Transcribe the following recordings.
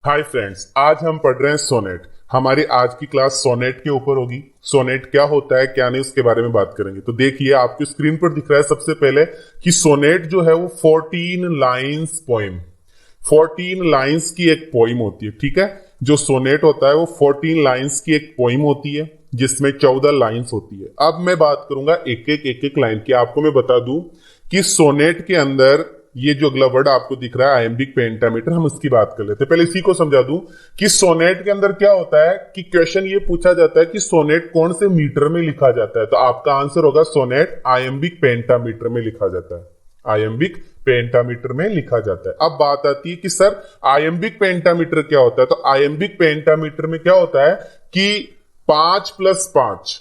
Hi friends, आज हम पढ़ रहे हैं सोनेट। हमारी आज की क्लास सोनेट के ऊपर होगी। सोनेट क्या होता है क्या नहीं उसके बारे में बात करेंगे। तो देखिए आपकी स्क्रीन पर दिख रहा है सबसे पहले कि सोनेट जो है वो 14 लाइंस पोइम, 14 लाइंस की एक पोइम होती है। ठीक है, जो सोनेट होता है वो 14 लाइंस की एक पोइम होती है जिसमें 14 लाइंस होती है। अब मैं बात करूंगा एक एक लाइन की। आपको मैं बता दूं कि सोनेट के अंदर ये जो अगला वर्ड आपको दिख रहा है आयम्बिक पेंटामीटर, हम उसकी बात कर लेते हैं। पहले इसी को समझा दूं कि सोनेट के अंदर क्या होता है कि क्वेश्चन ये पूछा जाता है कि सोनेट कौन से मीटर में लिखा जाता है। तो आपका आंसर होगा सोनेट आयम्बिक पेंटामीटर में लिखा जाता है। आयम्बिक पेंटामीटर में लिखा जाता है। अब बात आती है कि सर आयम्बिक पेंटामीटर क्या होता है। तो आयम्बिक पेंटामीटर में क्या होता है कि 5+5,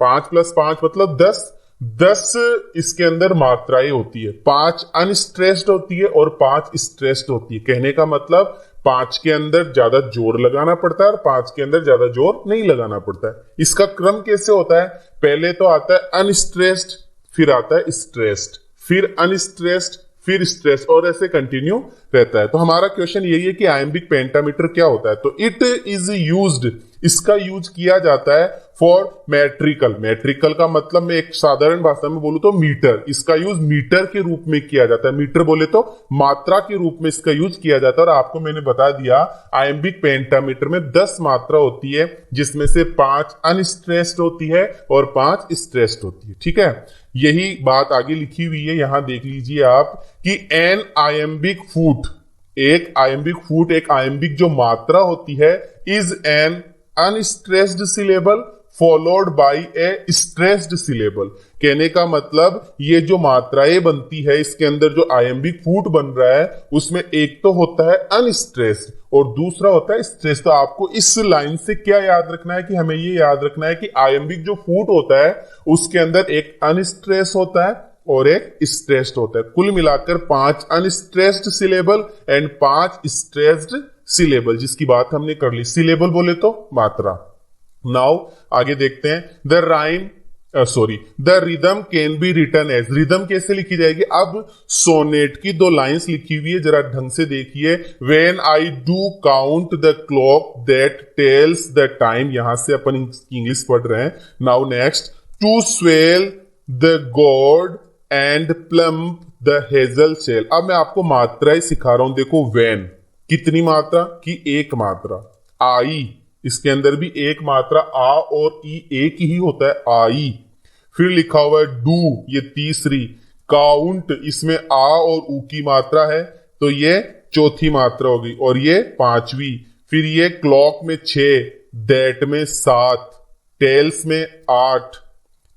5+5 मतलब 10, 10 इसके अंदर मात्राएं होती है। 5 अनस्ट्रेस्ड होती है और 5 स्ट्रेस्ड होती है। कहने का मतलब 5 के अंदर ज्यादा जोर लगाना पड़ता है और 5 के अंदर ज्यादा जोर नहीं लगाना पड़ता है। इसका क्रम कैसे होता है? पहले तो आता है अनस्ट्रेस्ड, फिर आता है स्ट्रेस्ड, फिर अनस्ट्रेस्ड, फिर स्ट्रेस, और ऐसे कंटिन्यू रहता है। तो हमारा क्वेश्चन यही है कि आयम्बिक पेंटामीटर क्या होता है। तो इट इज यूज्ड, इसका यूज किया जाता है फॉर मेट्रिकल। मेट्रिकल का मतलब मैं एक साधारण भाषा में बोलूं तो मीटर। इसका यूज मीटर के रूप में किया जाता है। मीटर बोले तो मात्रा के रूप में इसका यूज किया जाता है। और आपको मैंने बता दिया आयम्बिक पेंटामीटर में 10 मात्रा होती है जिसमें से 5 अनस्ट्रेस्ड होती है और 5 स्ट्रेस्ड होती है। ठीक है, यही बात आगे लिखी हुई है, यहां देख लीजिए आप कि एन आयम्बिक फूट, एक आयम्बिक फूट, एक आयम्बिक जो मात्रा होती है, is an unstressed syllable followed by A stressed syllable. कहने का मतलब ये जो मात्राएं बनती है इसके अंदर जो आयम्बिक फूट बन रहा है उसमें एक तो होता है अनस्ट्रेस्ड और दूसरा होता है स्ट्रेस। तो आपको इस लाइन से क्या याद रखना है कि हमें ये याद रखना है कि आयम्बिक जो फूट होता है उसके अंदर एक अनस्ट्रेस होता है और एक स्ट्रेस्ड होता है। कुल मिलाकर 5 unstressed syllable and 5 stressed syllable, जिसकी बात हमने कर ली। सिलेबल बोले तो मात्रा। नाउ आगे देखते हैं the rhyme the rhythm can be written as. Rhythm कैसे लिखी जाएगी? अब सोनेट की 2 लाइंस लिखी हुई है, जरा ढंग से देखिए। When I do count the clock that tells the time, यहां से अपन इंग्लिश पढ़ रहे हैं। Now next, to swell the gourd and plump the hazel shell. अब मैं आपको मात्राएं सिखा रहा हूं। देखो व्हेन कितनी मात्रा की? एक मात्रा। आई, इसके अंदर भी एक मात्रा, आ और ई एक ही होता है, आई। फिर लिखा हुआ है डू, ये तीसरी। काउंट, इसमें आ और ऊ की मात्रा है तो ये चौथी मात्रा होगी और ये 5वीं। फिर ये क्लॉक में 6, दैट में 7, टेल्स में 8,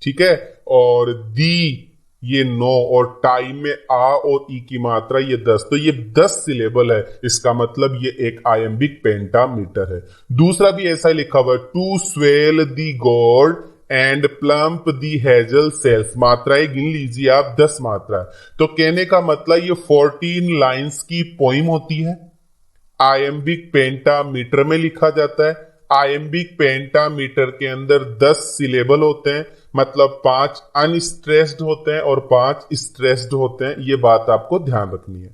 ठीक है, और दी ये 9 और टाइम में आ और ई की मात्रा ये 10। तो ये 10 सिलेबल है। इसका मतलब ये एक आयम्बिक पेंटामीटर है। दूसरा भी ऐसा ही लिखा हुआ है, to swell the gourd and plump the hazel shells. मात्राएं गिन लीजिए आप, 10 मात्रा। तो कहने का मतलब ये 14 लाइंस की पोइम होती है, आयम्बिक पेंटामीटर में लिखा जाता है। आयम्बिक पेंटामीटर के अंदर 10 सिलेबल होते हैं, मतलब 5 अनस्ट्रेस्ड होते हैं और 5 स्ट्रेस्ड होते हैं। ये बात आपको ध्यान रखनी है।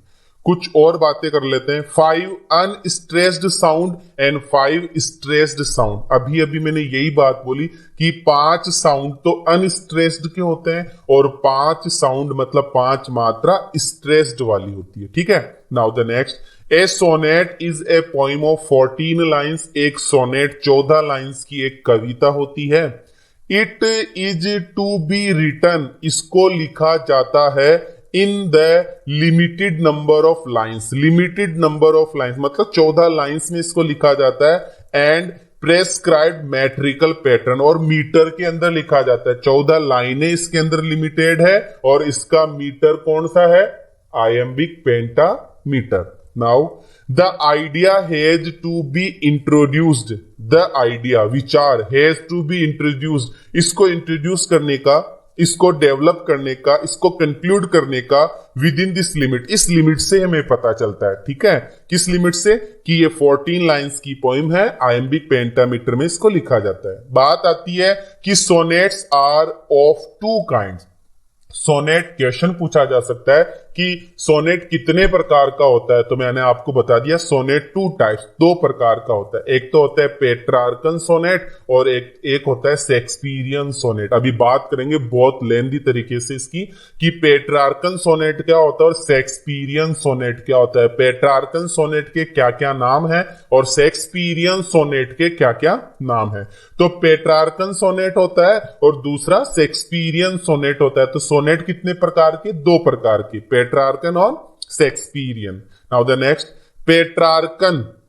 कुछ और बातें कर लेते हैं। 5 unstressed sound and 5 stressed sound. अभी अभी मैंने यही बात बोली कि 5 साउंड तो अनस्ट्रेस्ड के होते हैं और 5 साउंड मतलब 5 मात्रा स्ट्रेस्ड वाली होती है। ठीक है, now the next, a sonnet is a poem of 14 lines. एक सोनेट 14 लाइन्स की एक कविता होती है। It is to be written, इसको लिखा जाता है in the limited number of lines. Limited number of lines मतलब 14 लाइन्स में इसको लिखा जाता है। एंड प्रेस्क्राइब्ड मैट्रिकल पैटर्न, और मीटर के अंदर लिखा जाता है। 14 लाइनें इसके अंदर लिमिटेड है और इसका मीटर कौन सा है? Iambic pentameter. Now the idea has to be introduced, the idea विचार हैज टू बी इंट्रोड्यूस्ड, इसको इंट्रोड्यूस करने का, इसको डेवलप करने का, इसको कंक्लूड करने का विद इन दिस लिमिट। इस लिमिट से हमें पता चलता है। ठीक है, किस लिमिट से? कि ये 14 लाइंस की पोइम है, आयम्बिक पेंटामीटर में इसको लिखा जाता है। बात आती है कि sonnets are of 2 kinds. Sonnet question पूछा जा सकता है कि सोनेट कितने प्रकार का होता है, तो मैंने आपको बता दिया सोनेट टू टाइप्स, दो प्रकार का होता है। एक तो होता है पेट्रार्कन सोनेट और एक होता है शेक्सपियरियन सोनेट। अभी बात करेंगे बहुत लेंदी तरीके से इसकी कि पेट्रार्कन सोनेट क्या होता है और शेक्सपियरियन सोनेट क्या होता है, पेट्रार्कन सोनेट के क्या क्या नाम है और शेक्सपियरियन सोनेट के क्या क्या नाम है। तो पेट्रार्कन सोनेट होता है और दूसरा शेक्सपियरियन सोनेट होता है। तो सोनेट कितने प्रकार के, दो प्रकार की, पेट्रार्कन और Shakespearean. Now the next,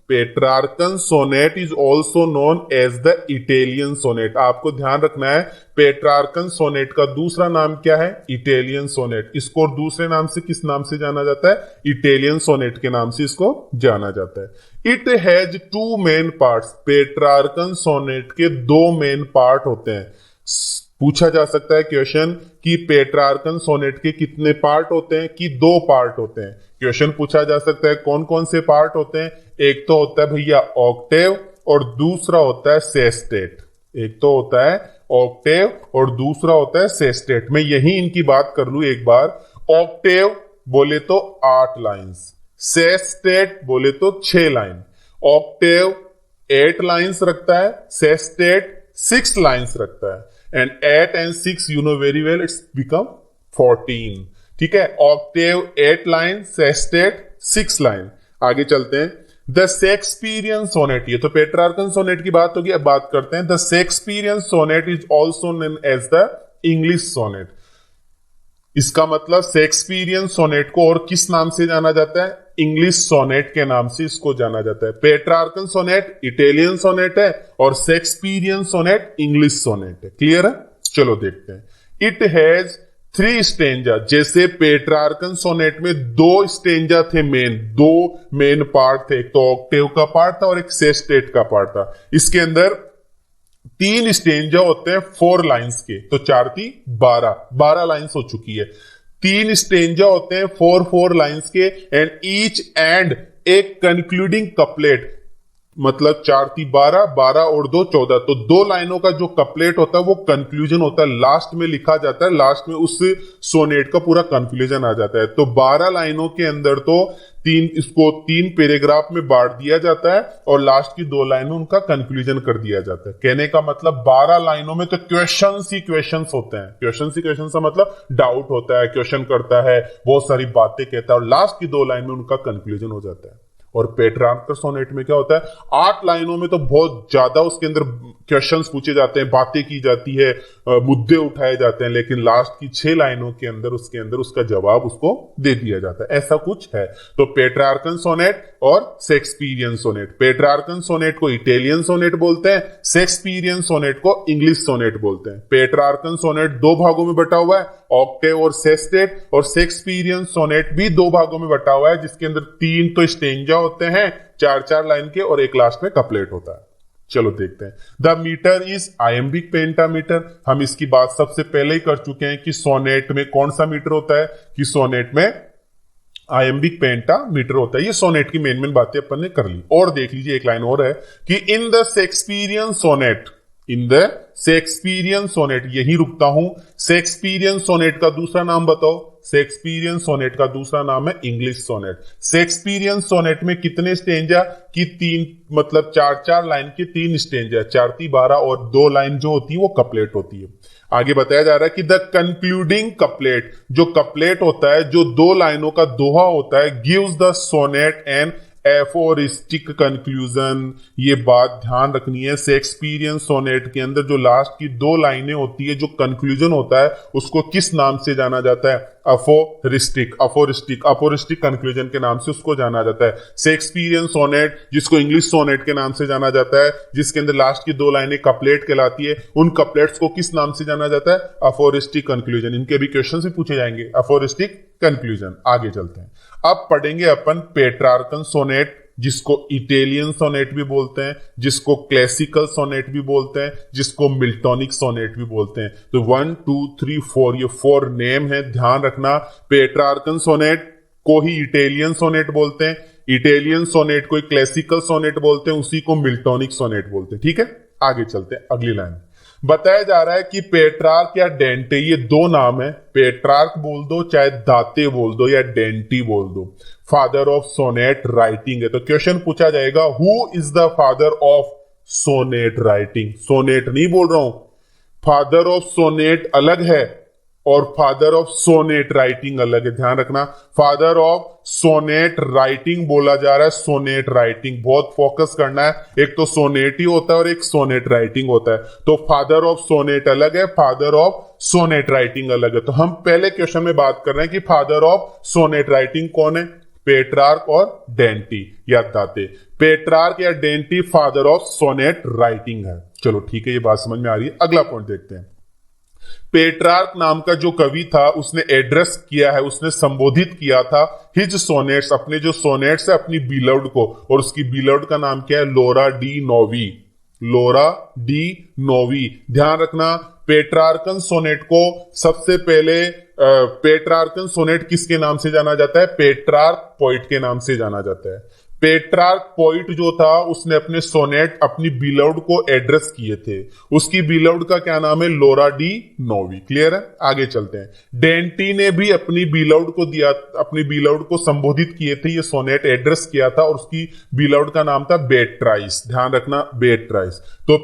Petrarchan sonnet is also known as the Italian sonnet. आपको ध्यान रखना है पेट्रार्कन सोनेट का दूसरा नाम क्या है, इटालियन सोनेट। इसको दूसरे नाम से किस नाम से जाना जाता है, इटालियन सोनेट के नाम से इसको जाना जाता है। It has two main parts. Petrarchan sonnet के दो मेन पार्ट होते हैं। पूछा जा सकता है क्वेश्चन कि पेट्रार्कन सोनेट के कितने पार्ट होते हैं, कि दो पार्ट होते हैं। क्वेश्चन पूछा जा सकता है कौन कौन से पार्ट होते हैं। एक तो होता है भैया ऑक्टेव और दूसरा होता है सेस्टेट। एक तो होता है ऑक्टेव और दूसरा होता है सेस्टेट। मैं यही इनकी बात कर लूं एक बार। ऑक्टेव बोले तो 8 लाइंस, सेस्टेट बोले तो 6 लाइन। ऑक्टेव 8 लाइंस रखता है, सेस्टेट 6 लाइंस रखता है। And 8 and 6 you know very well it's become 14। ठीक है, ऑक्टेव 8 लाइन, सेस्टेट 6 लाइन। आगे चलते हैं, द शेक्सपियरियन सोनेट, ये तो पेट्रार्कन सोनेट की बात होगी। अब बात करते हैं the Shakespearean sonnet is also known as the English sonnet. इसका मतलब शेक्सपियरियन सोनेट को और किस नाम से जाना जाता है, इंग्लिश सोनेट के नाम से इसको जाना जाता है। पेट्रार्कन सोनेट इटालियन सोनेट है और शेक्सपियरियन सोनेट इंग्लिश सोनेट है। क्लियर है, चलो देखते हैं। It has 3 stanza. जैसे पेट्रार्कन सोनेट में 2 स्टेंजा थे, दो मेन पार्ट थे। एक तो ऑक्टेव का पार्ट था और एक सेस्टेट का पार्ट था। इसके अंदर 3 स्टेंजा होते हैं 4 लाइंस के, तो 4 × 12 लाइंस हो चुकी है। 3 स्टेंजा होते हैं 4 लाइंस के एंड ईच एंड एक कंक्लूडिंग कपलेट, मतलब 4 × 12 और 2 14। तो 2 लाइनों का जो कपलेट होता है वो कंक्लूजन होता है, लास्ट में लिखा जाता है, लास्ट में उस सोनेट का पूरा कंक्लूजन आ जाता है। तो 12 लाइनों के अंदर तो इसको 3 पैराग्राफ में बांट दिया जाता है और लास्ट की 2 लाइन में उनका कंक्लूजन कर दिया जाता है। कहने का मतलब 12 लाइनों में तो क्वेश्चंस ही क्वेश्चंस होते हैं। क्वेश्चंस ही क्वेश्चंस का मतलब डाउट होता है, क्वेश्चन करता है, बहुत सारी बातें कहता है और लास्ट की 2 लाइन में उनका कंक्लूजन हो जाता है। और पेट्रार्कन सोनेट में क्या होता है, 8 लाइनों में तो बहुत ज्यादा उसके अंदर क्वेश्चंस पूछे जाते हैं, बातें की जाती है, मुद्दे उठाए जाते हैं, लेकिन लास्ट की 6 लाइनों के अंदर उसके अंदर उसका जवाब उसको दे दिया जाता है। ऐसा कुछ है। तो पेट्रार्कन सोनेट और शेक्सपियरियन सोनेट। पेट्रार्कन सोनेट को इटालियन सोनेट बोलते हैं, शेक्सपियरियन सोनेट को इंग्लिश सोनेट बोलते हैं। पेट्रार्कन सोनेट 2 भागों में बटा हुआ है, ऑक्टेव और सेस्टेट, और शेक्सपियरियन सोनेट भी 2 भागों में बटा हुआ है, जिसके अंदर 3 तो स्टेंजा होते हैं 4 लाइन के और एक लास्ट में कपलेट होता है। चलो देखते हैं। The metre is iambic pentameter. हम इसकी बात सबसे पहले ही कर चुके हैं कि सोनेट में कौन सा मीटर होता है, कि सोनेट में आयम्बिक पेंटामीटर होता है। ये सोनेट की मेन बातें अपन ने कर ली। और देख लीजिए, एक लाइन और है कि in the Shakespearean sonnet, in the Shakespearean sonnet, यही रुकता हूं। शेक्सपियरियन सोनेट का दूसरा नाम बताओ। शेक्सपियरियन सोनेट का दूसरा नाम है इंग्लिश सोनेट। शेक्सपियरियन सोनेट में कितने स्टेंजा, की 3, मतलब 4 लाइन के 3 स्टेंजा, 4 × 12 और 2 लाइन जो होती है वो कपलेट होती है। आगे बताया जा रहा है कि द कंक्लूडिंग कपलेट, जो कपलेट होता है, जो 2 लाइनों का दोहा होता है, gives the sonnet and aphoristic conclusion. ये बात ध्यान रखनी है, शेक्सपियरियन सोनेट के अंदर जो लास्ट की 2 लाइनें होती है, जो कंक्लूजन होता है, उसको किस नाम से जाना जाता है, अफोरिस्टिक। अफोरिस्टिक कंक्लूजन के नाम से उसको जाना जाता है। शेक्सपियरियन सोनेट, जिसको इंग्लिश सोनेट के नाम से जाना जाता है, जिसके अंदर लास्ट की 2 लाइनें कपलेट कहलाती है, उन कपलेट्स को किस नाम से जाना जाता है, अफोरिस्टिक कंक्लूजन। इनके भी क्वेश्चन भी पूछे जाएंगे, अफोरिस्टिक कंक्लूजन। आगे चलते हैं, अब पढ़ेंगे अपन पेट्रार्कन सोनेट, जिसको इटालियन सोनेट भी बोलते हैं, जिसको क्लासिकल सोनेट भी बोलते हैं, जिसको मिल्टोनिक सोनेट भी बोलते हैं। तो 1 2 3 4 ये 4 नेम है, ध्यान रखना। पेट्रार्कन सोनेट को ही इटालियन सोनेट बोलते हैं, इटालियन सोनेट को क्लासिकल सोनेट बोलते हैं, उसी को मिल्टोनिक सोनेट बोलते हैं। ठीक है, आगे चलते हैं अगली लाइन। बताया जा रहा है कि पेट्रार्क या डेंटे, ये दो नाम है, पेट्रार्क बोल दो चाहे दाते बोल दो या डेंटी बोल दो, फादर ऑफ सोनेट राइटिंग है। तो क्वेश्चन पूछा जाएगा who is the father of sonnet writing. Sonnet नहीं बोल रहा हूं, फादर ऑफ सोनेट अलग है और फादर ऑफ सोनेट राइटिंग अलग है, ध्यान रखना। फादर ऑफ सोनेट राइटिंग बोला जा रहा है, सोनेट राइटिंग बहुत फोकस करना है, एक तो सोनेट ही होता है और एक सोनेट राइटिंग होता है। तो फादर ऑफ सोनेट अलग है, फादर ऑफ सोनेट राइटिंग अलग है। तो हम पहले क्वेश्चन में बात कर रहे हैं कि फादर ऑफ सोनेट राइटिंग कौन है, पेट्रार्क और डेंटी या दाते। पेट्रार्क या Dante father of sonnet writing है। चलो ठीक है, ये बात समझ में आ रही है। अगला पॉइंट देखते हैं। पेट्रार्क नाम का जो कवि था उसने एड्रेस किया है, उसने संबोधित किया था हिज सोनेट्स, अपने जो सोनेट्स है अपनी बिलव्ड को, और उसकी बिलव्ड का नाम क्या है, लोरा डी नोवी। लोरा डी नोवी, ध्यान रखना। पेट्रार्कन सोनेट को सबसे पहले पेट्रार्कन सोनेट किसके नाम से जाना जाता है, पेट्रार्क पोइट के नाम से जाना जाता है। पेट्रार्क पोइट जो था उसने अपने सोनेट अपनी बिलव्ड को एड्रेस किए थे, उसकी बिलव्ड का क्या नाम है, लोरा डी नोवी। क्लियर है, आगे चलते हैं। डेंटी ने भी अपनी बिलव्ड को दिया, अपनी बिलव्ड को संबोधित किए थे, ये सोनेट एड्रेस किया था और उसकी बिलव्ड का नाम था बेट्राइस, ध्यान रखना बेट्राइस। तो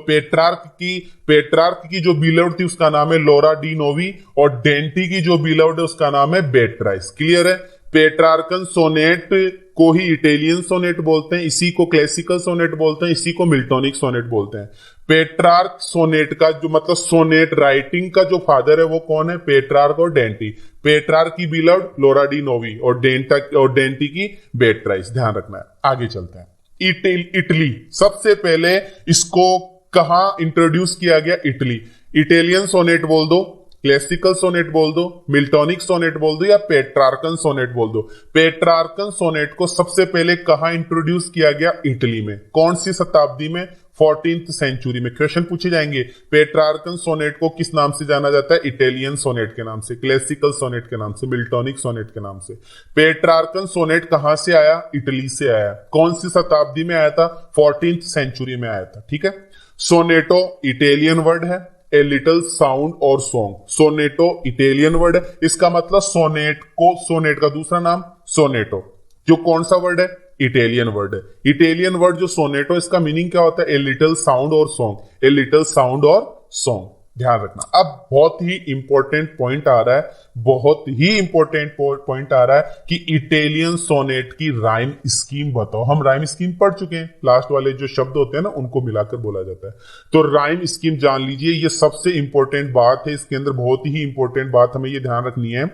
पेट्रार्क की जो बिलव्ड थी उसका नाम है लोरा डी नोवी और डेंटी की जो बिलव्ड है उसका नाम है बेट्राइस। क्लियर है। पेट्रार्कन सोनेट को ही इटालियन सोनेट बोलते हैं, इसी को क्लासिकल सोनेट बोलते हैं, इसी को मिल्टोनिक सोनेट बोलते हैं। पेट्रार्क सोनेट का जो मतलब सोनेट राइटिंग का जो फादर है वो कौन है, पेट्रार्क और डेंटी। पेट्रार्क की बिलव्ड लोरा डी नोवी और डेंटी की बेट्राइस, ध्यान रखना है। आगे चलते हैं। इटली, सबसे पहले इसको कहां इंट्रोड्यूस किया गया, इटली। इटालियन सोनेट बोल दो, क्लासिकल सोनेट बोल दो, मिल्टोनिक सोनेट बोल दो या पेट्रार्कन सोनेट बोल दो। पेट्रार्कन सोनेट को सबसे पहले कहां इंट्रोड्यूस किया गया, इटली में। कौन सी शताब्दी में, 14th सेंचुरी में। क्वेश्चन पूछे जाएंगे पेट्रार्कन सोनेट को किस नाम से जाना जाता है, इटालियन सोनेट के नाम से, क्लासिकल सोनेट के नाम से, मिल्टोनिक सोनेट के नाम से। पेट्रार्कन सोनेट कहां से आया, इटली से आया। कौन सी शताब्दी में आया था, 14th सेंचुरी में आया था। ठीक है। सोनेटो इटालियन वर्ड है, ए लिटिल साउंड और सॉन्ग। सोनेटो इटालियन वर्ड है, इसका मतलब सोनेट को, सोनेट का दूसरा नाम सोनेटो, जो कौन सा वर्ड है, इटालियन वर्ड है। इटालियन वर्ड जो सोनेटो, इसका मीनिंग क्या होता है, ए लिटिल साउंड और सॉन्ग, ए लिटिल साउंड और सॉन्ग, ध्यान रखना। अब बहुत ही इंपॉर्टेंट पॉइंट आ रहा है, बहुत ही इंपॉर्टेंट पॉइंट आ रहा है कि इटालियन सोनेट की राइम स्कीम बताओ। हम राइम स्कीम पढ़ चुके हैं, लास्ट वाले जो शब्द होते हैं ना उनको मिलाकर बोला जाता है। तो राइम स्कीम जान लीजिए, ये सबसे इंपॉर्टेंट बात है, इसके अंदर बहुत ही इंपॉर्टेंट बात हमें ये ध्यान रखनी है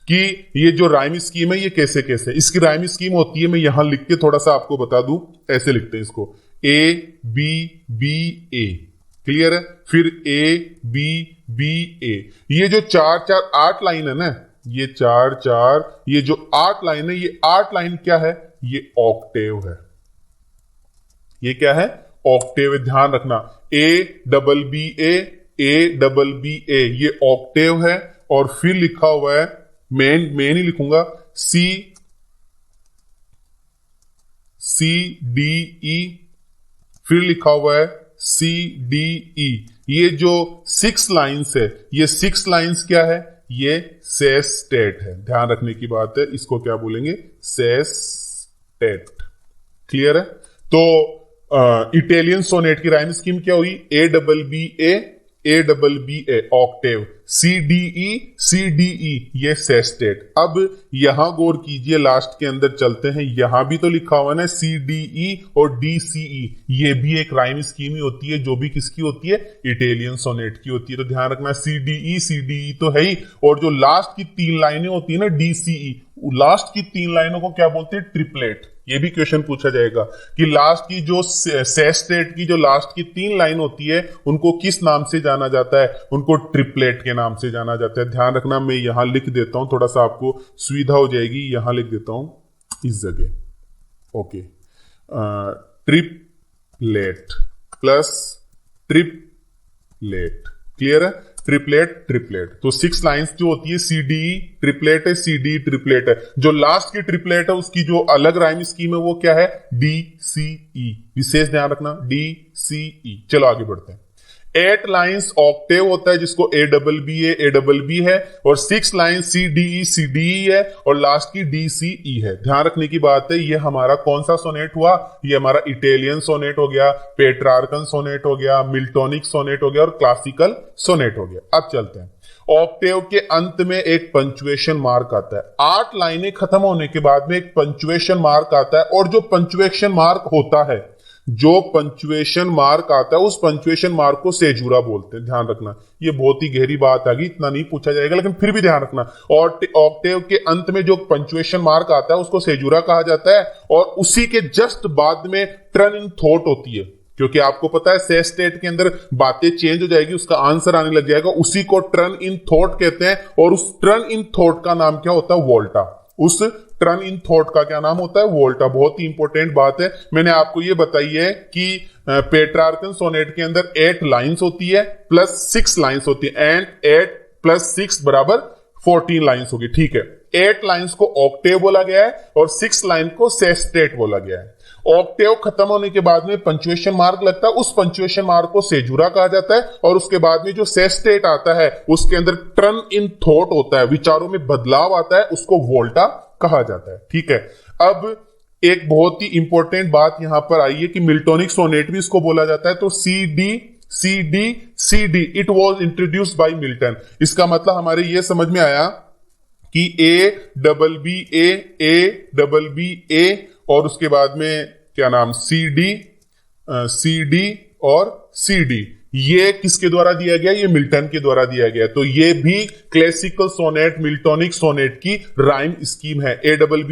कि ये जो राइम स्कीम है ये कैसे कैसे इसकी राइम स्कीम होती है। मैं यहां लिख के थोड़ा सा आपको बता दूं, ऐसे लिखते हैं इसको, A B B A. Clear है। फिर ए बी बी ए, ये जो 4 4 8 लाइन है ना, ये 4 4, ये जो 8 लाइन है, ये 8 लाइन क्या है, ये ऑक्टेव है। ये क्या है, ऑक्टेव है, ध्यान रखना। ए डबल बी ए, ये ऑक्टेव है। और फिर लिखा हुआ है, मैं नहीं लिखूंगा, सी डी ई, फिर लिखा हुआ है सी डी ई। ये जो 6 लाइन्स है, ये 6 लाइन्स क्या है, ये सेस्टेट है, ध्यान रखने की बात है। इसको क्या बोलेंगे, सेस्टेट। क्लियर है। तो इटालियन सोनेट की राइम स्कीम क्या हुई, A double B A octave, C D E, ये सेस्टेट। अब यहां गौर कीजिए, लास्ट के अंदर चलते हैं, यहां भी तो लिखा हुआ है ना सी डी ई और डी सी ई, ये भी एक राइम स्कीम ही होती है, जो भी किसकी होती है, इटालियन सोनेट की होती है। तो ध्यान रखना, सी डी ई तो है ही, और जो लास्ट की 3 लाइनें होती है ना, डी सी ई, लास्ट की 3 लाइनों को क्या बोलते हैं, ट्रिपलेट। ये भी क्वेश्चन पूछा जाएगा कि लास्ट की जो सेस्टेट की जो लास्ट की 3 लाइन होती है उनको किस नाम से जाना जाता है, उनको ट्रिपलेट के नाम से जाना जाता है। ध्यान रखना, मैं यहां लिख देता हूं, थोड़ा सा आपको सुविधा हो जाएगी, यहां लिख देता हूं इस जगह। Okay, triplet plus triplet. Clear है, ट्रिपलेट। तो 6 लाइंस जो होती है, सी डी ट्रिपलेट है, सी डी ट्रिपलेट है। जो लास्ट की ट्रिपलेट है उसकी जो अलग राइम स्कीम है वो क्या है, डी सी ई। विशेष ध्यान रखना, डी सी ई। चलो आगे बढ़ते हैं। 8 लाइंस ऑक्टेव होता है जिसको ए डबल बी है, और 6 लाइन सी डी ई है, और लास्ट की डी सी ई है। ध्यान रखने की बात है, ये हमारा कौन सा सोनेट हुआ, ये हमारा इटालियन सोनेट हो गया, पेट्रार्कन सोनेट हो गया, मिल्टोनिक सोनेट हो गया और क्लासिकल सोनेट हो गया। अब चलते हैं, ऑक्टेव के अंत में एक पंचुएशन मार्क आता है। 8 लाइनें खत्म होने के बाद में एक पंचुएशन मार्क आता है, और जो पंचुएशन मार्क होता है, जो पंचुएशन मार्क आता है, उस पंचुएशन मार्क को सेजूरा बोलते हैं। ध्यान रखना, ये बहुत ही गहरी बात आ गई, इतना नहीं पूछा जाएगा लेकिन फिर भी ध्यान रखना। और ऑक्टेव के अंत में जो पंचुएशन मार्क आता है उसको सेजूरा कहा जाता है, और उसी के जस्ट बाद में टर्न इन थॉट होती है, क्योंकि आपको पता है सेस्टेट के अंदर बातें चेंज हो जाएगी, उसका आंसर आने लग जाएगा, उसी को टर्न इन थॉट कहते हैं। और उस टर्न इन थॉट का नाम क्या होता है, वोल्टा। उस टर्न इन थॉट का क्या नाम होता है, वोल्टा। बहुत ही इंपॉर्टेंट बात है, मैंने आपको ये बताई है कि पेट्रार्कन सोनेट के अंदर 8 लाइंस होती है प्लस 6 लाइंस होती है, एंड 8 प्लस 6 बराबर 14 लाइंस होगी। ठीक है, 8 लाइंस को ऑक्टेव बोला गया है और 6 लाइन को सेस्टेट बोला गया है। ऑक्टेव खत्म होने के बाद में पंचुएशन मार्क लगता है, उस पंचुएशन मार्क को सेजूरा कहा जाता है, और उसके बाद में जो सेस्टेट आता है उसके अंदर टर्न इन थॉट होता है, विचारों में बदलाव आता है, उसको वोल्टा कहा जाता है। ठीक है, अब एक बहुत ही इंपॉर्टेंट बात यहां पर आई है कि मिल्टोनिक सोनेट भी इसको बोला जाता है। तो C D it was introduced by Milton. इसका मतलब हमारे ये समझ में आया कि ए डबल बी ए और उसके बाद में क्या नाम सी डी और सी डी, ये किसके द्वारा दिया गया, ये मिल्टन के द्वारा दिया गया। तो ये भी क्लासिकल सोनेट, मिल्टोनिक सोनेट की राइम स्कीम है। ए डबल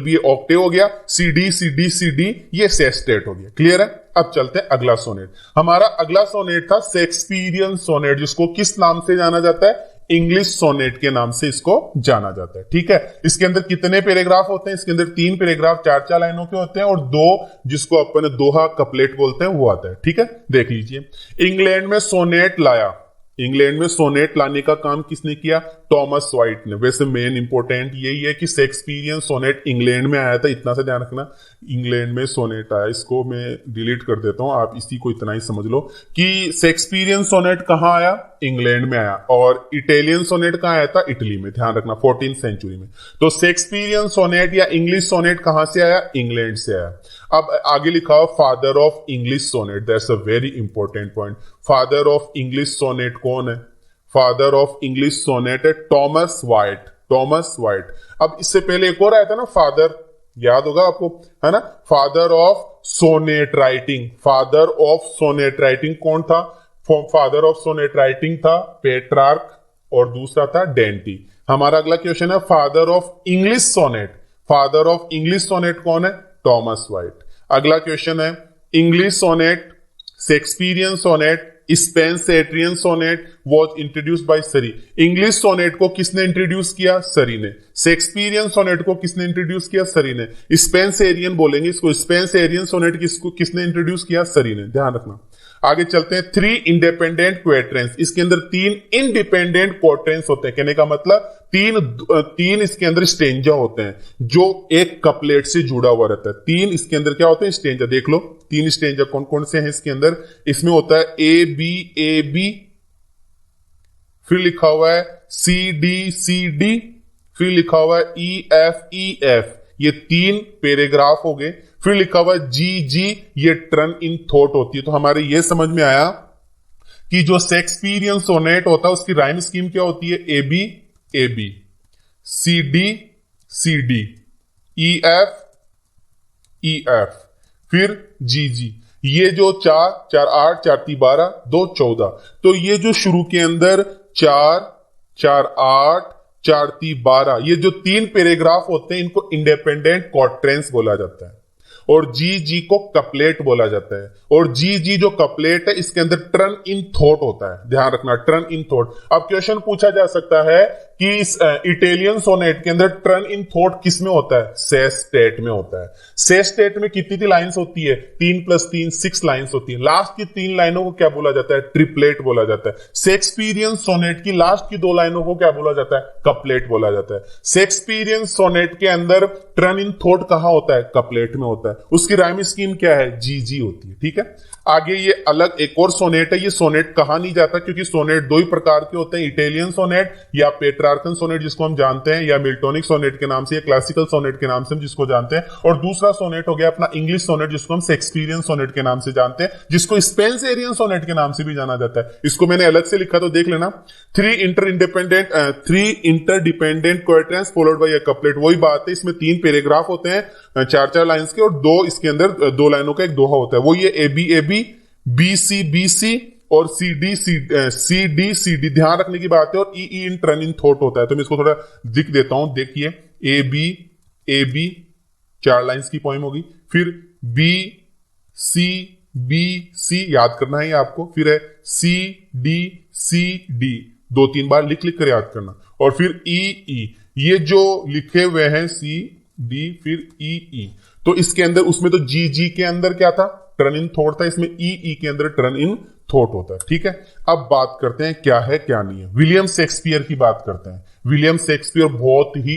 बी ऑक्टेव हो गया, सी डी ये सेस्टेट हो गया। क्लियर है? अब चलते हैं अगला सोनेट। हमारा अगला सोनेट था शेक्सपियरियन सोनेट, जिसको किस नाम से जाना जाता है, इंग्लिश सोनेट के नाम से इसको जाना जाता है। ठीक है, इसके अंदर कितने पैराग्राफ होते हैं, इसके अंदर 3 पैराग्राफ 4 लाइनों के होते हैं, और 2 जिसको अपन दोहा कपलेट बोलते हैं वो आता है। ठीक है, देख लीजिए, इंग्लैंड में सोनेट लाया। इंग्लैंड में सोनेट लाने का काम किसने किया, टॉमस वाइट ने। वैसे मेन इंपोर्टेंट यही है कि शेक्सपियरियन सोनेट इंग्लैंड में आया था, इतना सा ध्यान रखना, इंग्लैंड में सोनेट आया। इसको मैं डिलीट कर देता हूं, आप इसी को इतना ही समझ लो कि शेक्सपियरियन सोनेट कहां आया, इंग्लैंड में आया, और इटालियन सोनेट कहां आया था, इटली में। ध्यान रखना, 14th सेंचुरी में। तो शेक्सपियरियन सोनेट या इंग्लिश सोनेट कहां से आया, इंग्लैंड से आया। अब आगे लिखा हो father of English sonnet, that's a very important point. Father of English sonnet कौन है, फादर ऑफ इंग्लिश सोनेट है टॉमस वाइट। अब इससे पहले एक और आया था ना, फादर, याद होगा आपको, है ना, father of sonnet writing. Father of sonnet writing कौन था, फादर ऑफ सोनेट राइटिंग था पेट्रार्क, और दूसरा था डेंटी। हमारा अगला क्वेश्चन है father of English sonnet. Father of English sonnet कौन है, टॉमस वाइट। अगला क्वेश्चन है English sonnet, Shakespearean sonnet, Spenserian sonnet was introduced by Surrey. English sonnet को किसने इंट्रोड्यूस किया, सरी ने। शेक्सपियरियन सोनेट को किसने इंट्रोड्यूस किया, सरी ने। स्पेंसरियन बोलेंगे इसको, स्पेंसरियन सोनेट किसने इंट्रोड्यूस किया, सरी ने। ध्यान रखना। आगे चलते हैं, 3 इंडिपेंडेंट क्वेट्रेंस। इसके अंदर 3 इंडिपेंडेंट क्वेट्रेंस होते हैं, कहने का मतलब तीन इसके अंदर स्टेंजा होते हैं जो एक कपलेट से जुड़ा हुआ रहता है। 3 इसके अंदर क्या होते हैं, स्टेंजा। देख लो 3 स्टेंजा कौन कौन से हैं इसके अंदर। इसमें होता है ए बी, फिर लिखा हुआ है सी डी, फिर लिखा हुआ है ई एफ, ये 3 पैराग्राफ हो गए। फिर लिखा हुआ जी, ये टर्न इन थॉट होती है। तो हमारे ये समझ में आया कि जो शेक्सपियरियन सोनेट होता है उसकी राइम स्कीम क्या होती है, A B, C D, E F, फिर जी। ये जो 4 8 4 3 12 2 14, तो ये जो शुरू के अंदर 4 8 4 3 12, ये जो 3 पैराग्राफ होते हैं इनको इंडिपेंडेंट क्वाड्रेंट्स बोला जाता है, और जी को कपलेट बोला जाता है। और जी जो कपलेट है इसके अंदर टर्न इन थॉट होता है। ध्यान रखना, टर्न इन थॉट। अब क्वेश्चन पूछा जा सकता है कि इस इटालियन सोनेट के अंदर टर्न इन थॉट किस में होता है, सेस्टेट में होता है। सेस्टेट में कितनी लाइंस होती है, 3+3 6 लाइंस होती है। लास्ट की 3 लाइनों को क्या बोला जाता है, ट्रिपलेट बोला जाता है। शेक्सपियरियन सोनेट की लास्ट की 2 लाइनों को क्या बोला जाता है, कपलेट बोला जाता है। शेक्सपियरियन सोनेट के अंदर टर्न इन थॉट कहां होता है, कपलेट में होता है। उसकी राइम स्कीम क्या है, जी होती है। ठीक है, आगे ये अलग एक और सोनेट है। ये सोनेट कहा नहीं जाता क्योंकि सोनेट 2 ही प्रकार के होते हैं, इटालियन सोनेट या पेट्रार्कन सोनेट जिसको हम जानते हैं, या मिल्टोनिक सोनेट के नाम से, या क्लासिकल सोनेट के नाम से हम जिसको जानते हैं। और दूसरा सोनेट हो गया अपना इंग्लिश सोनेट जिसको हम शेक्सपियरियन सोनेट के नाम से जानते हैं, जिसको स्पेंसरियन सोनेट के नाम से भी जाना जाता है। इसको मैंने अलग से लिखा तो देख लेना। 3 interdependent quadrants followed by a couplet. वही बात है, इसमें 3 पैराग्राफ होते हैं 4 लाइंस के, और 2 इसके अंदर 2 लाइनों का एक दोहा होता है। वो ये AB BC और CD ध्यान रखने की बात है। और ई इन टर्न इन थॉट होता है। तो मैं इसको थोड़ा दिख देता हूं, देखिए AB 4 लाइंस की पोएम होगी, फिर BC याद करना है ये आपको, फिर है CD 2-3 बार लिख कर याद करना, और फिर E ये जो लिखे हुए हैं CD फिर E। तो इसके अंदर उसमें तो जी के अंदर क्या था, टर्न इन थॉट था, इसमें ई के अंदर टर्न इन थॉट होता है। ठीक है, अब बात करते हैं क्या है क्या नहीं है। विलियम शेक्सपियर की बात करते हैं। विलियम शेक्सपियर बहुत ही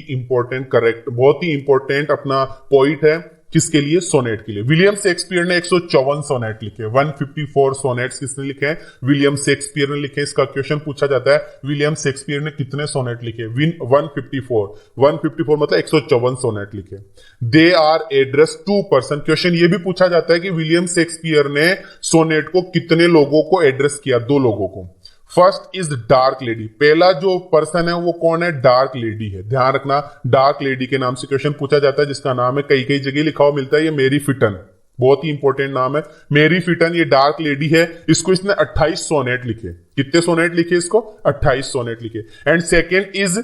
इंपॉर्टेंट अपना पॉइंट है। किसके लिए, सोनेट के लिए। विलियम शेक्सपियर ने 154 सोनेट लिखे, 154 सोनेट्स किसने लिखे हैं, विलियम शेक्सपियर ने लिखे। इसका क्वेश्चन पूछा जाता है, विलियम शेक्सपियर ने कितने सोनेट लिखे, 154 मतलब 154 सोनेट लिखे। They are address to person. Question ये भी पूछा जाता है कि विलियम शेक्सपियर ने सोनेट को कितने लोगों को एड्रेस किया, 2 लोगों को। First is dark lady. पहला जो पर्सन है वो कौन है, डार्क लेडी है। ध्यान रखना, डार्क लेडी के नाम से क्वेश्चन पूछा जाता है, जिसका नाम है कई जगह लिखा हुआ मिलता है, ये मेरी फिटन। बहुत ही इंपॉर्टेंट नाम है मेरी फिटन। ये डार्क लेडी है, इसको इसने 28 सोनेट लिखे। कितने सोनेट लिखे इसको, 28 सोनेट लिखे। एंड सेकेंड इज,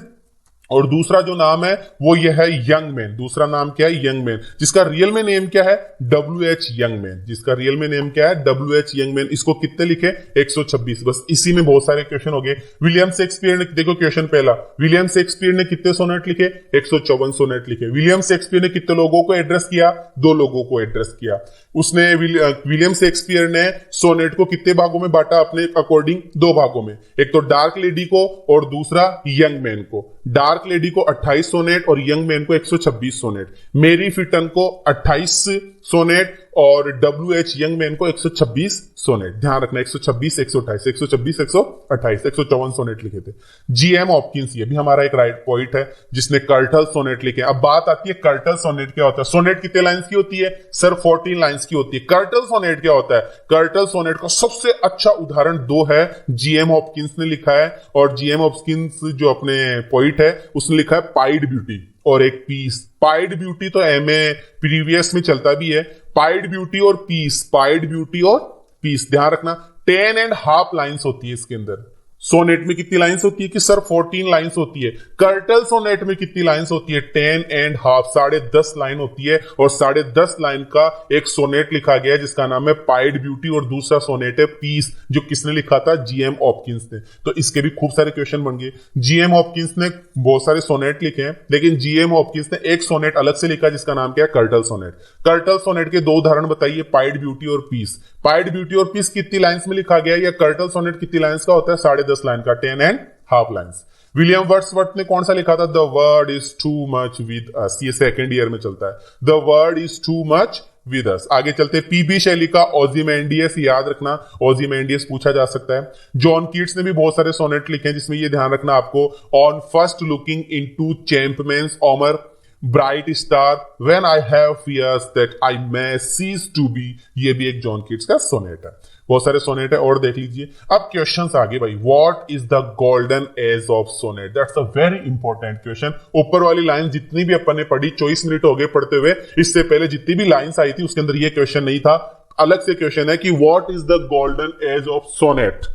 और दूसरा जो नाम है वो ये है यंग मैन। दूसरा नाम क्या है, यंग मैन, जिसका रियल में नेम क्या है, WH यंग मैन। जिसका रियल में नेम क्या है, WH यंग मैन। इसको कितने लिखे, 126। बस इसी में बहुत सारे क्वेश्चन हो गए। विलियम शेक्सपियर ने, देखो क्वेश्चन पहला, विलियम शेक्सपियर ने कितने सोनेट लिखे, 154 सोनेट लिखे। विलियम शेक्सपियर ने कितने लोगों को एड्रेस किया, 2 लोगों को एड्रेस किया। उसने विलियम शेक्सपियर ने सोनेट को कितने भागों में बांटा, अपने अकॉर्डिंग 2 भागों में। एक तो डार्क लेडी को और दूसरा यंग मैन को। डार्क लेडी को 28 सोनेट और यंग मैन को 126 सोनेट। मेरी फिटन को 28 सोनेट और WH यंग मैन को 126 सोनेट। ध्यान रखना, 126 128 126 128 154 सोनेट लिखे थे। GM हॉपकिंस, ये भी हमारा एक राइट पॉइंट है, जिसने कर्टल सोनेट लिखे। अब बात आती है कर्टल सोनेट क्या होता है। सोनेट कितने लाइंस की होती है सर, 14 लाइंस की होती है। कर्टल सोनेट क्या होता है, कर्टल सोनेट का सबसे अच्छा उदाहरण 2 है, GM हॉपकिंस ने लिखा है। और GM हॉपकिंस जो अपने पॉइंट है उसने लिखा है पाइड ब्यूटी और एक पीस। पाइड ब्यूटी तो MA प्रीवियस में चलता भी है। पाइड ब्यूटी और पीस, पाइड ब्यूटी और पीस। ध्यान रखना 10.5 लाइंस होती है इसके अंदर। सोनेट में कितनी लाइंस होती है कि सर 14 लाइंस होती है। कर्टल सोनेट में कितनी लाइंस होती है, 10.5 10.5 लाइन होती है। और 10.5 लाइन का एक सोनेट लिखा गया है जिसका नाम है पाइड ब्यूटी, और दूसरा सोनेट है पीस, जो किसने लिखा था, GM हॉपकिंस ने। तो इसके भी खूब सारे क्वेश्चन बन गए। GM हॉपकिंस ने बहुत सारे सोनेट लिखे हैं, लेकिन GM हॉपकिंस ने एक सोनेट अलग से लिखा जिसका नाम क्या है, कर्टल सोनेट। कर्टल सोनेट के 2 उदाहरण बताइए, पाइड ब्यूटी और पीस। पाइड ब्यूटी और पीस कितनी लाइंस में लिखा गया है, या कर्टल सोनेट कितनी लाइंस का होता है, 10.5 लाइन का, 10.5 लाइंस। विलियम वर्ड्सवर्थ ने कौन सा लिखा था, the word is too much with us. ये 2nd ईयर में चलता है, the word is too much with us. आगे चलते, PB शैली का ओजिमेंडियस, याद रखना ओजिमेंडियस पूछा जा सकता है। जॉन कीट्स ने भी बहुत सारे सोनेट लिखे हैं, जिसमें ये ध्यान रखना आपको, on first looking into Chapman's Homer, bright star, when I have fears that I may cease to be. ये भी एक जॉन कीट्स का सोनेट है। बहुत सारे सोनेट है और देख लीजिए। अब क्वेश्चंस आगे भाई, what is the golden age of sonnet, that's a very important question. ऊपर वाली लाइन जितनी भी अपन ने पढ़ी, 24 मिनट हो गए पढ़ते हुए, इससे पहले जितनी भी लाइंस आई थी उसके अंदर ये क्वेश्चन नहीं था। अलग से क्वेश्चन है कि what is the golden age of sonnet.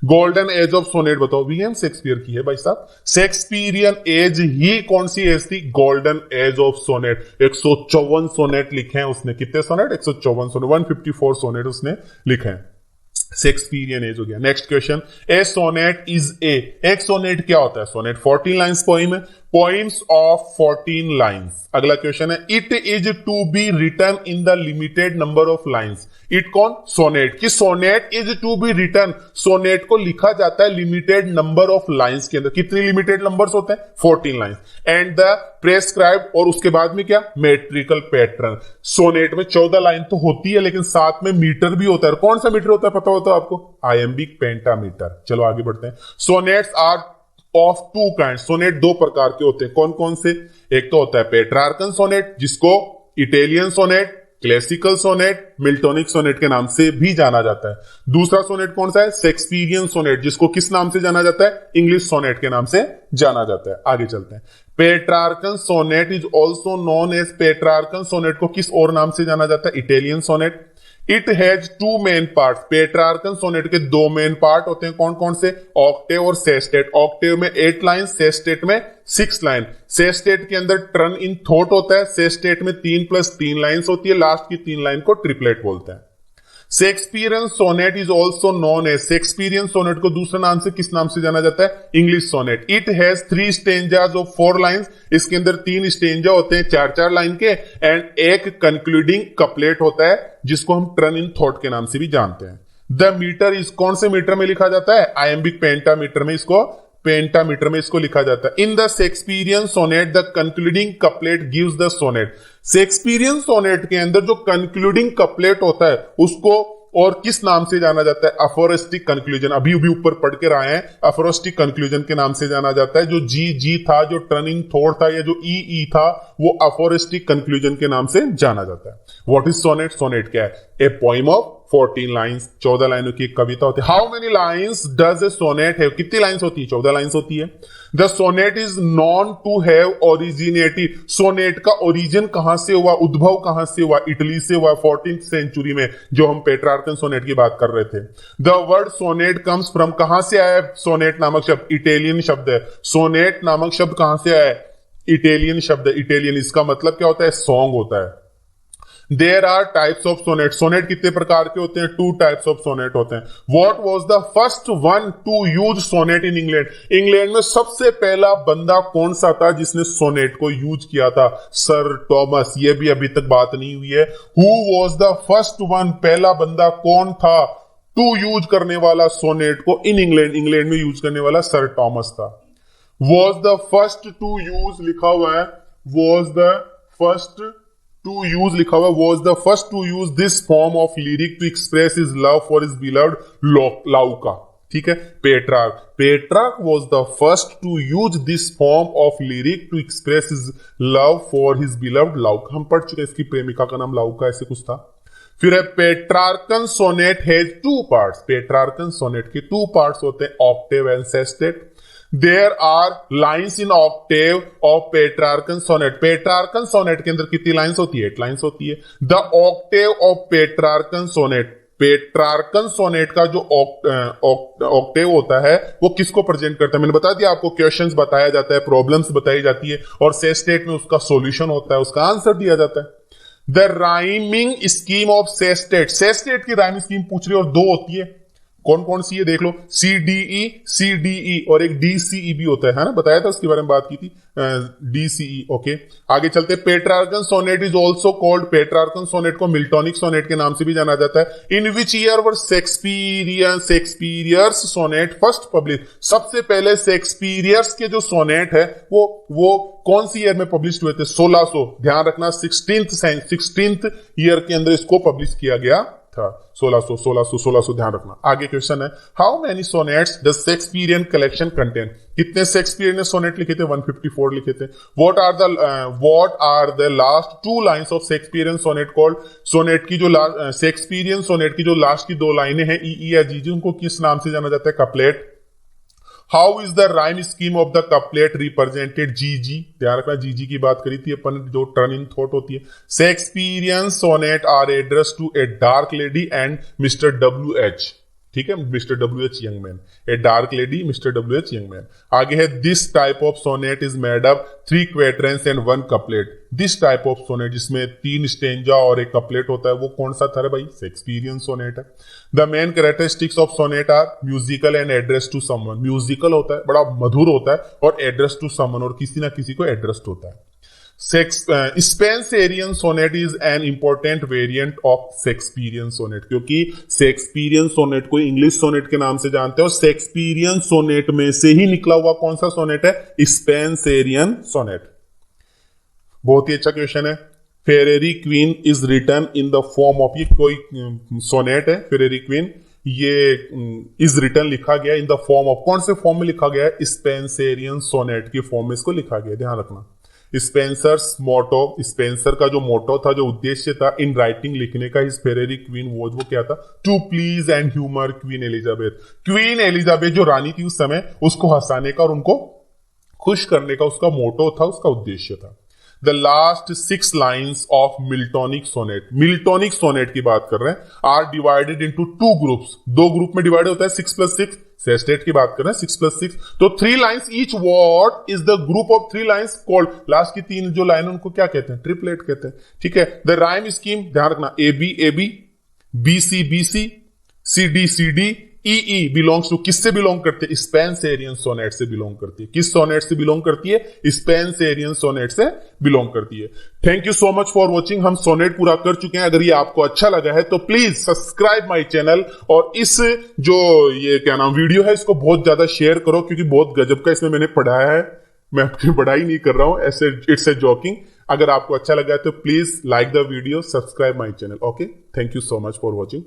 Golden age of sonnet बताओ, विलियम शेक्सपियर की है भाई साहब। शेक्सपियरियन एज ही कौन सी एज थी, golden age of sonnet. 154 sonnet लिखे हैं उसने। कितने सोनेट, 154 सोनेट, 154 सोनेट उसने लिखे हैं। शेक्सपियरियन एज हो गया। Next question, a sonnet is a, एक सोनेट क्या होता है? सोनेट 14 लाइन्स पोइम है, पोइम्स ऑफ 14 लाइन्स। अगला क्वेश्चन है, it is to be written in the limited number of lines. It कौन? सोनेट। कि sonnet is to be written, sonnet को लिखा जाता है लिमिटेड नंबर ऑफ लाइन्स के अंदर। कितनी लिमिटेड नंबर्स होते हैं? 14 लाइन्स। एंड द प्रेस्क्राइब्ड, और उसके बाद में क्या? Metrical pattern. सोनेट में 14 लाइन तो होती है, लेकिन साथ में मीटर भी होता है। कौन सा मीटर होता है पता होता है आपको? Iambic pentameter. चलो आगे बढ़ते हैं। Sonnets are of two kind, sonnet दो प्रकार के होते हैं। कौन कौन से? एक तो होता है पेट्रार्कन सोनेट, जिसको Italian sonnet, classical sonnet, Miltonic sonnet के नाम से भी जाना जाता है। दूसरा सोनेट कौन सा है? शेक्सपियरियन सोनेट, जिसको किस नाम से जाना जाता है? इंग्लिश सोनेट के नाम से जाना जाता है। आगे चलते हैं। Petrarchan sonnet is also known as, Petrarchan sonnet को किस और नाम से जाना जाता है? Italian sonnet. It has two main part, Petrarchan sonnet के दो मेन पार्ट होते हैं। कौन कौन से? ऑक्टेव और सेस्टेट। ऑक्टेव में 8 लाइन, सेस्टेट में 6 लाइन। सेस्टेट के अंदर टर्न इन थॉट होता है, सेस्टेट में 3 + 3 लाइन्स होती है, लास्ट की 3 लाइन को ट्रिपलेट बोलते हैं। Shakespearean sonnet is also known as, Shakespearean sonnet को दूसरे नाम से किस नाम से जाना जाता है? English sonnet. It has 3 stanzas of 4 lines, इसके अंदर 3 स्टेंजा होते हैं 4-4 लाइन के, एंड एक कंक्लूडिंग कपलेट होता है, जिसको हम टर्न इन थॉट के नाम से भी जानते हैं। द मीटर इज, कौन से मीटर में लिखा जाता है? आयम्बिक पेंटामीटर में इसको, पेंटामीटर में इसको लिखा जाता है। In the Shakespearean sonnet the concluding couplet gives the sonnet, Shakespearean sonnet के अंदर जो कंक्लूडिंग कपलेट होता है उसको और किस नाम से जाना जाता है? अफोरिस्टिक कंक्लूजन। अभी भी ऊपर पढ़ के आए हैं, अफोरिस्टिक कंक्लूजन के नाम से जाना जाता है। जो जी था, जो टर्निंग थॉट था, या जो ई था, वो अफोरिस्टिक कंक्लूजन के नाम से जाना जाता है। What is sonnet? सोनेट क्या है? ए पोइम ऑफ 14 लाइन्स, 14 लाइनों की एक कविता होती है। How many lines does a sonnet have? कितनी लाइन्स होती है? 14 लाइन्स होती है। The sonnet is known to have originated, sonnet का ओरिजिन कहां से हुआ, उद्भव कहां से हुआ? इटली से हुआ, 14th सेंचुरी में, जो हम पेट्रार्कन सोनेट की बात कर रहे थे। The word sonnet comes from, कहां से आया सोनेट नामक शब्द? इटालियन शब्द है। सोनेट नामक शब्द कहां से आया? इटालियन शब्द है। इटालियन, इसका मतलब क्या होता है? सॉन्ग होता है। There are types of sonnet, sonnet कितने प्रकार के होते हैं? 2 टाइप्स ऑफ सोनेट होते हैं। What was the first one to use sonnet in England? England में सबसे पहला बंदा कौन सा था जिसने सोनेट को यूज किया था? Sir Thomas. ये भी अभी तक बात नहीं हुई है। Who was the first one, पहला बंदा कौन था टू यूज करने वाला सोनेट को इन इंग्लैंड? इंग्लैंड में यूज करने वाला सर टॉमस था। was the first to use लिखा हुआ है, was the first to use लिखा हुआ है, was the first to use this form of lyric to express his love for his beloved Lauka। ठीक है, Petrarch was the first to use this form of lyric to express his love for his beloved Lauka। हम पढ़ चुके हैं, इसकी प्रेमिका का नाम लाउका ऐसे कुछ था। फिर है Petrarchan sonnet has 2 parts. Petrarchan sonnet के 2 पार्ट्स होते हैं, octave and sestet. There are lines in octave of Petrarchan sonnet। Petrarchan sonnet के अंदर कितनी लाइंस होती है? 8 लाइंस होती है। The octave of Petrarchan sonnet, Petrarchan sonnet का जो ऑक्टेव होता है वो किसको प्रेजेंट करता है? मैंने बता दिया आपको, क्वेश्चंस बताया जाता है, प्रॉब्लम्स बताई जाती है, और सेस्टेट में उसका सॉल्यूशन होता है, उसका आंसर दिया जाता है। The rhyming scheme of sestet, sestet की राइमिंग स्कीम पूछ रही है और 2 होती है। कौन कौन सी है देख लो, CDE और एक DCE भी होता है ना, बताया था, उसके बारे में बात की थी, DCE। ओके, आगे चलते। Petrarchan sonnet is also called, Petrarchan sonnet को मिल्टोनिक सोनेट के नाम से भी जाना जाता है। In which year were Shakespeare's sonnet first publish? सबसे पहले शेक्सपियर्स के जो सोनेट है वो कौन सी ईयर में पब्लिश हुए थे? 1600, ध्यान रखना, 16th ईयर के अंदर इसको पब्लिश किया गया था। 1600 ध्यान रखना। आगे क्वेश्चन है, how many sonnets does Shakespearean collection contain? कितने शेक्सपियर ने सोनेट लिखे थे? 154 लिखे थे। What are the last 2 lines of Shakespearean sonnet called? Sonnet की जो शेक्सपियरियन सोनेट की जो लास्ट की 2 लाइनें हैं, ई या जी, उनको किस नाम से जाना जाता है? Couplet. How is the rhyme scheme of the couplet represented? जी, ध्यान रखना, जी की बात करी थी अपन, जो टर्न इन थॉट होती है। Shakespearean sonnet are address to a dark lady and Mister WH। ठीक है, Mister W H young man. A dark lady, Mister W H young man. आगे है this type of sonnet is made up 3 quatrains and 1 couplet. This type of sonnet जिसमें 3 stanza और 1 couplet होता है, वो कौन सा था भाई? शेक्सपियरियन सोनेट है। The main characteristics of sonnet are musical and address to someone. Musical होता है, बड़ा मधुर होता है, और एड्रेस टू समवन, और किसी ना किसी को एड्रेस्ड होता है। Spenserian sonnet is an important variant of Shakespearean sonnet, क्योंकि शेक्सपियरियन सोनेट को इंग्लिश सोनेट के नाम से जानते हैं, और शेक्सपियरियन सोनेट में से ही निकला हुआ कौन सा सोनेट है? Spenserian sonnet. बहुत ही अच्छा क्वेश्चन है। Faerie Queene is written in the form of, ये कोई सोनेट है फेरेरी क्वीन, ये इज रिटन लिखा गया इन द फॉर्म ऑफ, कौन से फॉर्म में लिखा गया है? स्पेंसरियन सोनेट की फॉर्म में इसको लिखा गया, ध्यान रखना। स्पेंसर्स मोटो, स्पेंसर का जो मोटो था, जो उद्देश्य था इन राइटिंग लिखने का, इस फेरेरी क्वीन वो क्या था? To please and humour Queen Elizabeth. Queen Elizabeth जो रानी थी उस समय, उसको हंसाने का और उनको खुश करने का उसका मोटो था, उसका उद्देश्य था। The last 6 lines of Miltonic sonnet, Miltonic sonnet की बात कर रहे हैं, are divided into 2 groups. 2 group में डिवाइड होता है, 6 + 6। सेस्टेट की बात कर रहे हैं, 6 + 6। तो 3 lines each, what is the group of 3 lines called? Last की 3 जो लाइन उनको क्या कहते हैं? ट्रिपलेट कहते हैं, ठीक है। द राइम स्कीम, ध्यान रखना, AB AB, BC BC, CD CD, EE belongs to, किससे बिलोंग करते हैं? स्पेंसरियन सोनेट से बिलोंग करती है। किस सोनेट से बिलोंग करती है? स्पेंसरियन सोनेट से बिलोंग करती है। Thank you so much for watching. हम सोनेट पूरा कर चुके हैं। अगर ये आपको अच्छा लगा है तो प्लीज सब्सक्राइब माय चैनल, और इस जो ये क्या नाम वीडियो है, इसको बहुत ज्यादा शेयर करो, क्योंकि बहुत गजब का इसमें मैंने पढ़ाया है। मैं अपनी पढ़ाई नहीं कर रहा हूं, ऐसे इट्स ए जॉकिंग। अगर आपको अच्छा लगा है तो please like the video, subscribe my channel. Okay, thank you so much for watching.